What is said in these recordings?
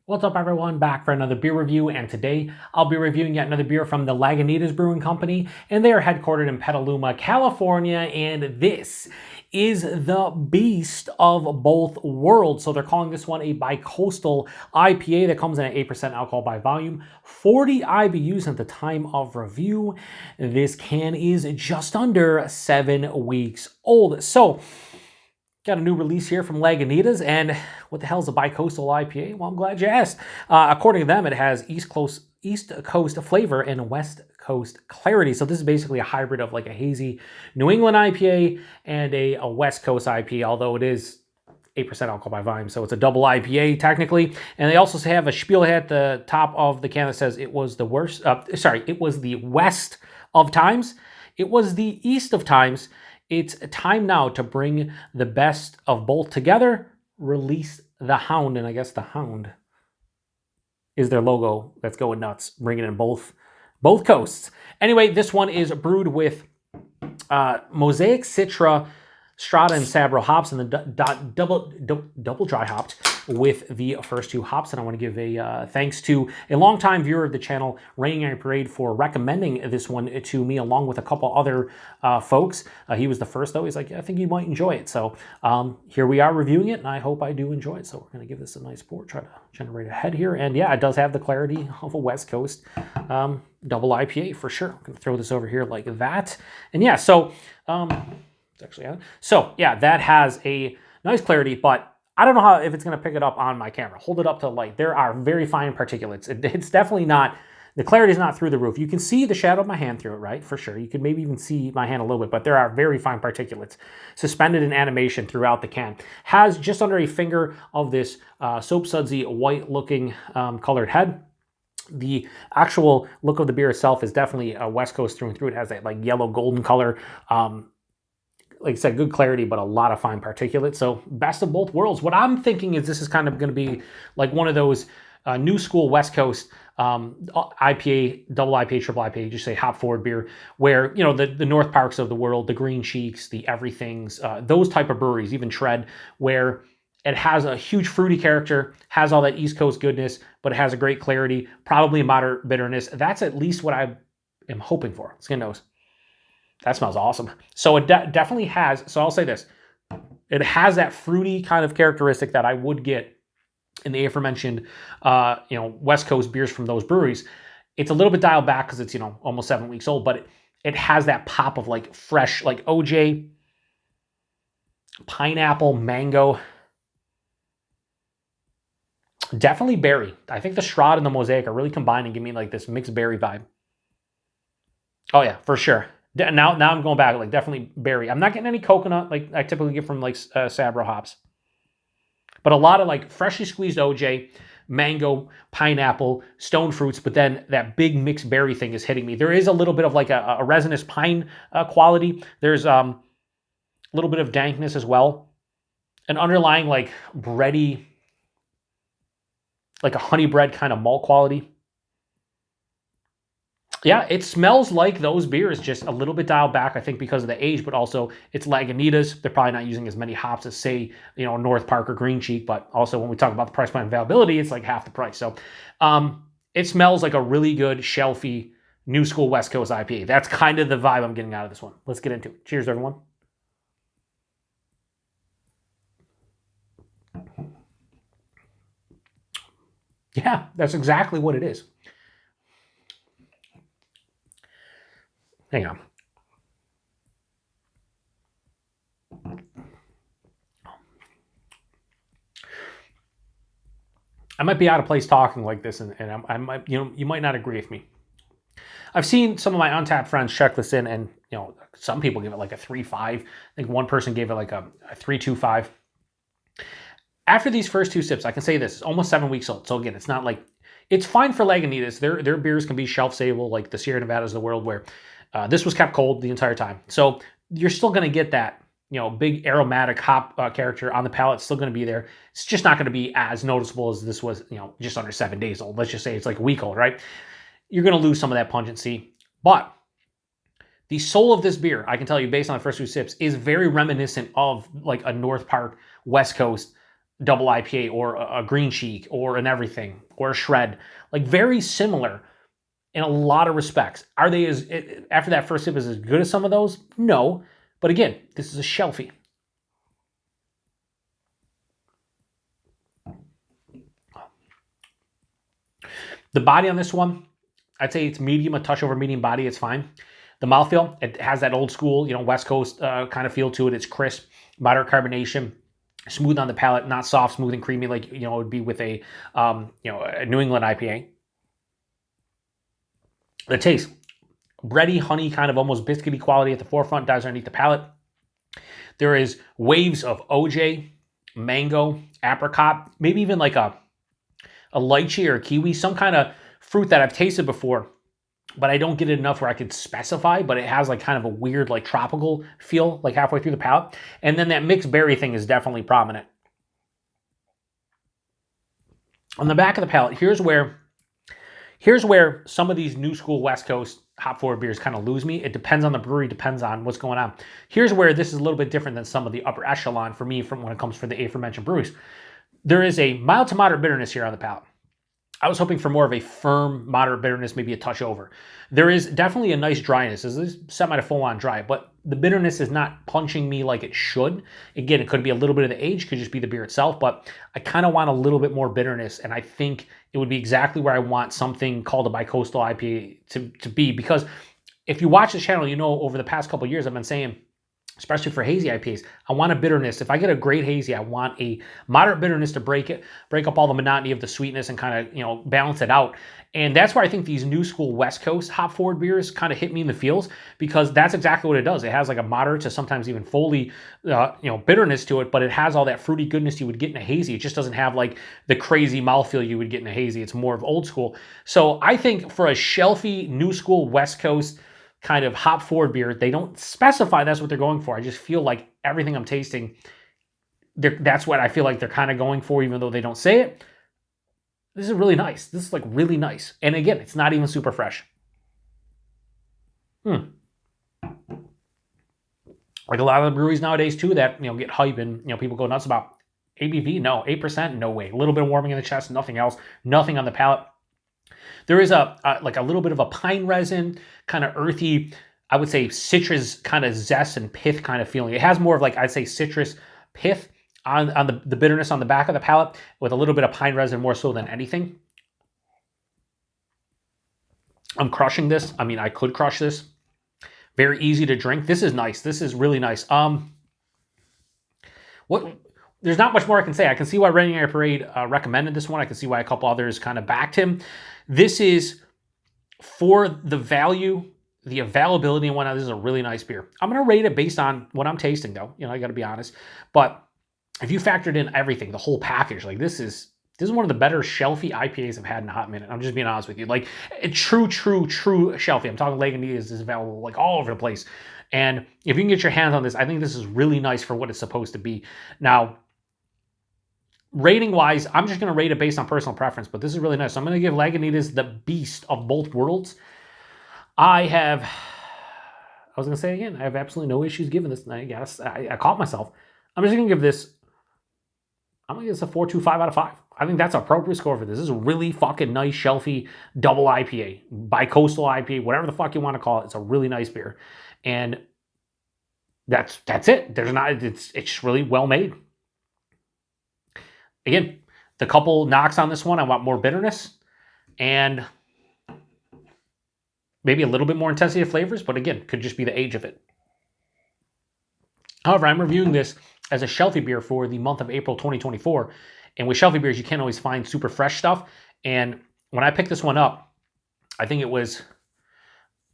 What's up everyone, back for another beer review, and today I'll be reviewing yet another beer from the Lagunitas Brewing Company, and they are headquartered in Petaluma, California, and this is the beast of both worlds. So they're calling this one a Bi-Coastal IPA that comes in at 8% alcohol by volume, 40 IBUs at the time of review. This can is just under 7 weeks old. So got a new release here from Lagunitas, and what the hell is a Bi-Coastal IPA? Well, I'm glad you asked. According to them, it has East Coast flavor and West Coast clarity. So this is basically a hybrid of like a hazy New England IPA and a West Coast IPA, although it is 8% alcohol by volume, so it's a double IPA technically. And they also have a spiel at the top of the can that says it was the worst. It was the west of times. It was the east of times. It's time now to bring the best of both together. Release the hound, and I guess the hound is their logo that's going nuts, bringing in both coasts. Anyway, this one is brewed with Mosaic, Citra, Strata and Sabro hops, and the double dry hopped with the first two hops. And I want to give a thanks to a longtime viewer of the channel, Raining Iron Parade, for recommending this one to me, along with a couple other folks. He was the first, though. He's like, yeah, I think you might enjoy it. So here we are reviewing it, and I hope I do enjoy it. So we're going to give this a nice pour, try to generate a head here. And yeah, it does have the clarity of a West Coast double IPA for sure. I'm going to throw this over here like that. And yeah, so actually, so yeah, that has a nice clarity, but I don't know if it's going to pick it up on my camera. Hold it up to light. There are very fine particulates. It's definitely not, the clarity is not through the roof. You can see the shadow of my hand through it, right? For sure. You can maybe even see my hand a little bit, but there are very fine particulates suspended in animation throughout the can. Has just under a finger of this soap sudsy white looking colored head. The actual look of the beer itself is definitely a West Coast through and through. It has that like yellow golden color. Like I said, good clarity, but a lot of fine particulates. So best of both worlds. What I'm thinking is this is kind of going to be like one of those new school West Coast IPA, double IPA, triple IPA, just say hop forward beer, where, you know, the North Parks of the world, the Green Cheeks, the Everythings, those type of breweries, even Tread, where it has a huge fruity character, has all that East Coast goodness, but it has a great clarity, probably a moderate bitterness. That's at least what I am hoping for. Skin nose. That smells awesome. So it definitely has, so I'll say this, it has that fruity kind of characteristic that I would get in the aforementioned, West Coast beers from those breweries. It's a little bit dialed back because it's, almost 7 weeks old, but it has that pop of like fresh, like OJ, pineapple, mango, definitely berry. I think the Strata and the Mosaic are really combined and give me like this mixed berry vibe. Oh yeah, for sure. Now I'm going back, like definitely berry. I'm not getting any coconut like I typically get from like Sabro hops. But a lot of like freshly squeezed OJ, mango, pineapple, stone fruits, but then that big mixed berry thing is hitting me. There is a little bit of like a resinous pine quality. There's a little bit of dankness as well. An underlying like bready, like a honey bread kind of malt quality. Yeah, it smells like those beers, just a little bit dialed back, I think, because of the age, but also it's Lagunitas. They're probably not using as many hops as, say, North Park or Green Cheek, but also when we talk about the price point availability, it's like half the price. So it smells like a really good, shelfy, new school West Coast IPA. That's kind of the vibe I'm getting out of this one. Let's get into it. Cheers, everyone. Yeah, that's exactly what it is. Hang on. I might be out of place talking like this, and I might, you might not agree with me. I've seen some of my Untapped friends check this in, and some people give it like a 3.5. I think one person gave it like a 3.25. After these first two sips, I can say this: it's almost 7 weeks old. So again, it's not like it's fine for Lagunitas. Their beers can be shelf stable, like the Sierra Nevadas of the world, where this was kept cold the entire time. So you're still going to get that, big aromatic hop character on the palate. It's still going to be there. It's just not going to be as noticeable as this was, just under 7 days old. Let's just say it's like a week old, right? You're going to lose some of that pungency. But the soul of this beer, I can tell you based on the first two sips, is very reminiscent of like a North Park, West Coast double IPA or a green cheek or an everything or a shred. Like very similar in a lot of respects. Are they after that first sip is as good as some of those? No. But again, this is a shelfie. The body on this one, I'd say it's medium, a touch over medium body, it's fine. The mouthfeel, it has that old school, West Coast kind of feel to it. It's crisp, moderate carbonation, smooth on the palate, not soft, smooth and creamy like, it would be with a New England IPA. The taste, bready, honey, kind of almost biscuity quality at the forefront, dives underneath the palate. There is waves of OJ, mango, apricot, maybe even like a lychee or a kiwi, some kind of fruit that I've tasted before, but I don't get it enough where I could specify, but it has like kind of a weird like tropical feel like halfway through the palate. And then that mixed berry thing is definitely prominent. On the back of the palate, here's where some of these new school West Coast hop forward beers kind of lose me. It depends on the brewery, depends on what's going on. Here's where this is a little bit different than some of the upper echelon for me from when it comes for the aforementioned breweries. There is a mild to moderate bitterness here on the palate. I was hoping for more of a firm, moderate bitterness, maybe a touch over. There is definitely a nice dryness. This is semi to full on dry, but the bitterness is not punching me like it should. Again, it could be a little bit of the age, could just be the beer itself, but I kind of want a little bit more bitterness, and I think it would be exactly where I want something called a Bi-Coastal IPA to be, because if you watch this channel, over the past couple of years, I've been saying, especially for hazy IPAs, I want a bitterness. If I get a great hazy, I want a moderate bitterness to break up all the monotony of the sweetness and kind of, balance it out. And that's where I think these new school West Coast hop forward beers kind of hit me in the feels, because that's exactly what it does. It has like a moderate to sometimes even fully, bitterness to it, but it has all that fruity goodness you would get in a hazy. It just doesn't have like the crazy mouthfeel you would get in a hazy. It's more of old school. So I think for a shelfy new school West Coast kind of hop forward beer, they don't specify that's what they're going for. I just feel like everything I'm tasting, that's what I feel like they're kind of going for, even though they don't say it. This is really nice. This is like really nice. And again, it's not even super fresh. Like a lot of the breweries nowadays too that, get hype and, people go nuts about ABV. No, 8%, no way. A little bit of warming in the chest, nothing else, nothing on the palate. There is a little bit of a pine resin, kind of earthy, I would say citrus kind of zest and pith kind of feeling. It has more of like, I'd say citrus pith on the bitterness on the back of the palate, with a little bit of pine resin more so than anything. I'm crushing this. I mean, I could crush this. Very easy to drink. This is nice. This is really nice. There's not much more I can say. I can see why Rainy Air Parade recommended this one. I can see why a couple others kind of backed him. This is, for the value, the availability and whatnot, this is a really nice beer. I'm going to rate it based on what I'm tasting, though. I got to be honest. But if you factored in everything, the whole package, like this is one of the better shelfy IPAs I've had in a hot minute. I'm just being honest with you. Like a true shelfy. I'm talking Lagunitas is available like all over the place. And if you can get your hands on this, I think this is really nice for what it's supposed to be. Now, rating wise, I'm just going to rate it based on personal preference, but this is really nice. So I'm going to give Lagunitas the beast of both worlds. I was going to say again, I have absolutely no issues giving this. I guess I caught myself. I'm just going to give this, I'm going to give this a 4.25 out of 5. I think that's an appropriate score for this. This is a really fucking nice, shelfy, double IPA, Bi-Coastal IPA, whatever the fuck you want to call it. It's a really nice beer. And that's it. It's just really well made. Again, the couple knocks on this one, I want more bitterness and maybe a little bit more intensity of flavors, but again, could just be the age of it. However, I'm reviewing this as a shelfie beer for the month of April 2024. And with shelfie beers, you can't always find super fresh stuff. And when I picked this one up, I think it was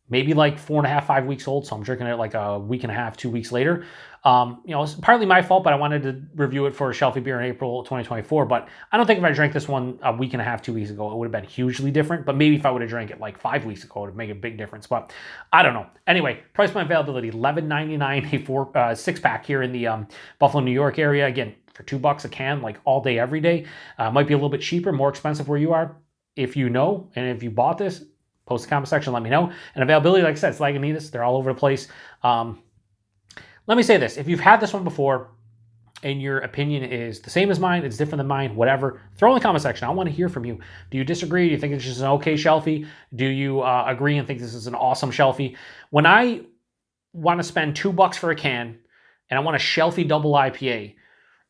maybe like 4.5, 5 weeks old. So I'm drinking it like a week and a half, 2 weeks later. It's partly my fault, but I wanted to review it for a shelfie beer in April 2024. But I don't think if I drank this one a week and a half, 2 weeks ago, it would have been hugely different. But maybe if I would have drank it like 5 weeks ago, it would make a big difference. But I don't know. Anyway, price point availability, $11.99 a six-pack here in the Buffalo, New York area. Again, for $2 a can, like all day, every day. Might be a little bit cheaper, more expensive where you are. If you know, and if you bought this, post the comment section, let me know. And availability, like I said, it's Lagunitas. They're all over the place. Let me say this. If you've had this one before and your opinion is the same as mine, it's different than mine, whatever, throw in the comment section. I want to hear from you. Do you disagree? Do you think it's just an okay shelfie? Do you agree and think this is an awesome shelfie? When I want to spend $2 for a can and I want a shelfie double IPA,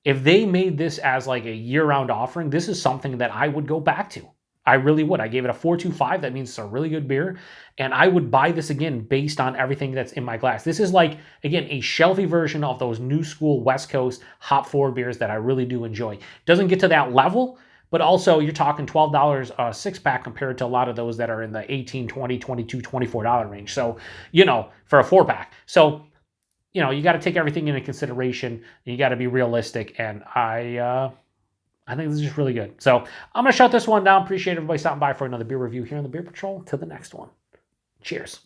if they made this as like a year-round offering, this is something that I would go back to. I really would. I gave it a 4.25. That means it's a really good beer. And I would buy this again based on everything that's in my glass. This is like, again, a shelfie version of those new school West Coast hop forward beers that I really do enjoy. Doesn't get to that level, but also you're talking $12 a six-pack compared to a lot of those that are in the $18, $20, $22, $24 range. So, for a four-pack. So, you got to take everything into consideration. You got to be realistic. And I think this is just really good. So I'm going to shut this one down. Appreciate everybody stopping by for another beer review here on the Beer Patrol. Till the next one. Cheers.